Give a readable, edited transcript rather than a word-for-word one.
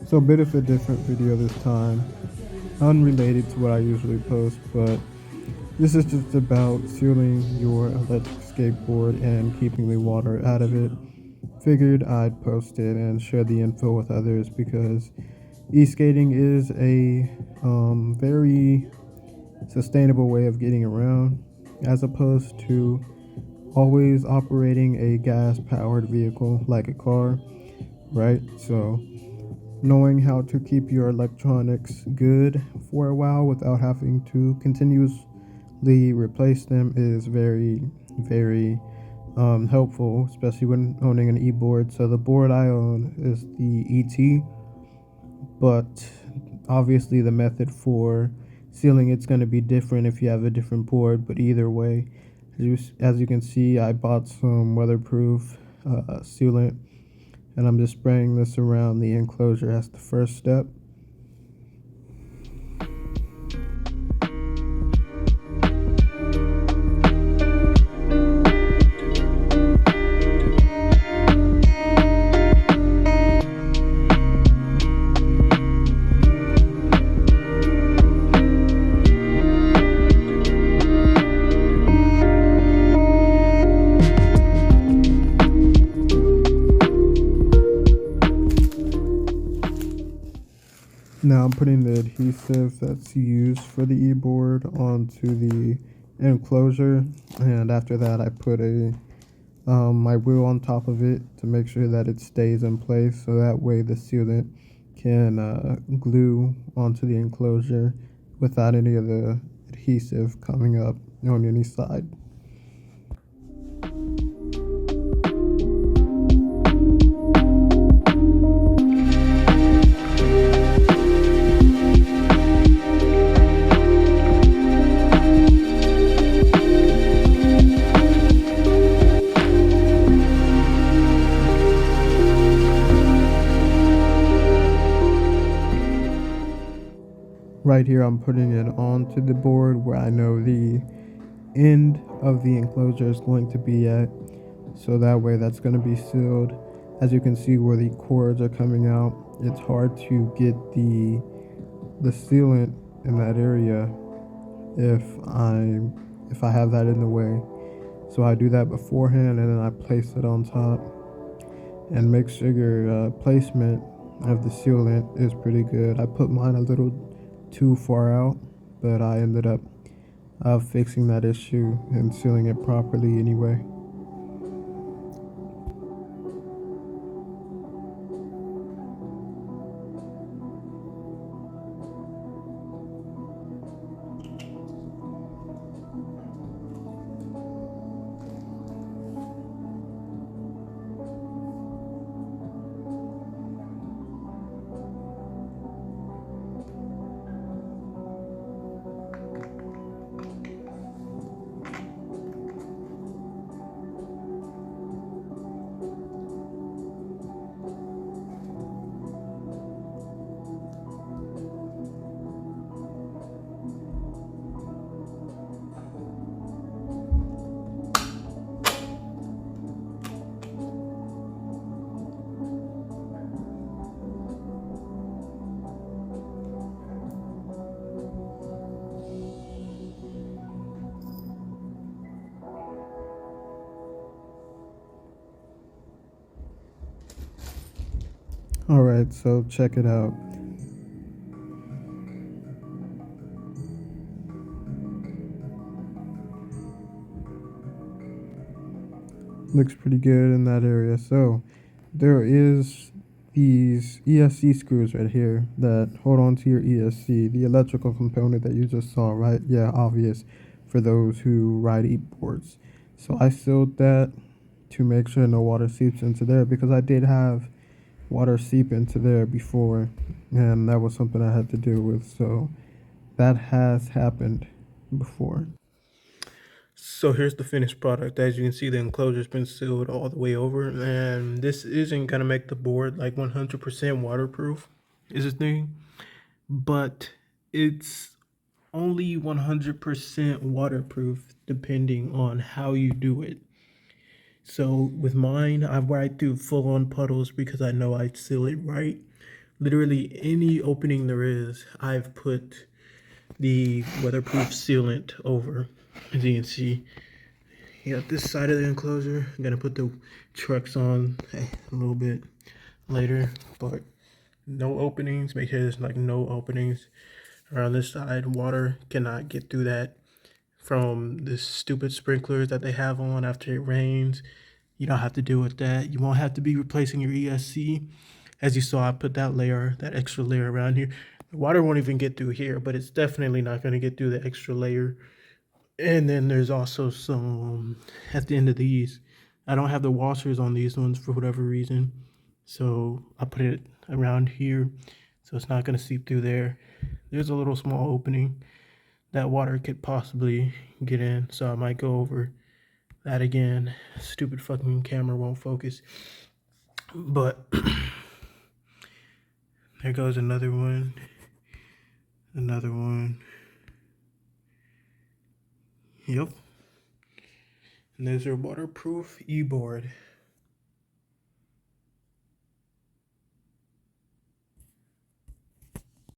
So a bit of a different video this time, unrelated to what I usually post, but this is just about sealing your electric skateboard and keeping the water out of it. Figured I'd post it and share the info with others because e-skating is a very sustainable way of getting around as opposed to always operating a gas powered vehicle like a car, right? So knowing how to keep your electronics good for a while without having to continuously replace them is very helpful, especially when owning an e-board. So the board I own is the ET, but obviously the method for sealing it's going to be different if you have a different board. But either way, as you can see, I bought some weatherproof sealant, and I'm just spraying this around the enclosure as the first step. Now I'm putting the adhesive that's used for the e-board onto the enclosure, and after that I put my wheel on top of it to make sure that it stays in place, so that way the sealant can glue onto the enclosure without any of the adhesive coming up on any side. Right here I'm putting it onto the board where I know the end of the enclosure is going to be at, so that way that's going to be sealed. As you can see where the cords are coming out, it's hard to get the sealant in that area if I have that in the way. So I do that beforehand, and then I place it on top, and make sure your placement of the sealant is pretty good. I put mine a little too far out, but I ended up fixing that issue and sealing it properly anyway. Alright, so check it out. Looks pretty good in that area. So there is these ESC screws right here that hold on to your ESC, the electrical component that you just saw, right? Yeah, obvious for those who ride e-boards. So I sealed that to make sure no water seeps into there, because I did have water seep into there before, and that was something I had to deal with. So that has happened before. So here's the finished product. As you can see, the enclosure's been sealed all the way over, and this isn't gonna make the board like 100% waterproof is the thing, but it's only 100% waterproof depending on how you do it. So with mine, I ride through full-on puddles because I know I seal it right. literally any opening there is, I've put the weatherproof sealant over. As you can see, you got this side of the enclosure. I'm gonna put the trucks on a little bit later, but no openings. Make sure there's like no openings around this side. Water cannot get through that from the stupid sprinklers that they have on after it rains. You don't have to deal with that. You won't have to be replacing your ESC. As you saw, I put that layer, that extra layer around here. The water won't even get through here, but it's definitely not going to get through the extra layer. And then there's also some at the end of these. I don't have the washers on these ones for whatever reason. So I put it around here so it's not going to seep through there. There's a little small opening that water could possibly get in. So I might go over that again. Stupid fucking camera won't focus. But there goes another one. Another one. Yep. And there's our waterproof e-board.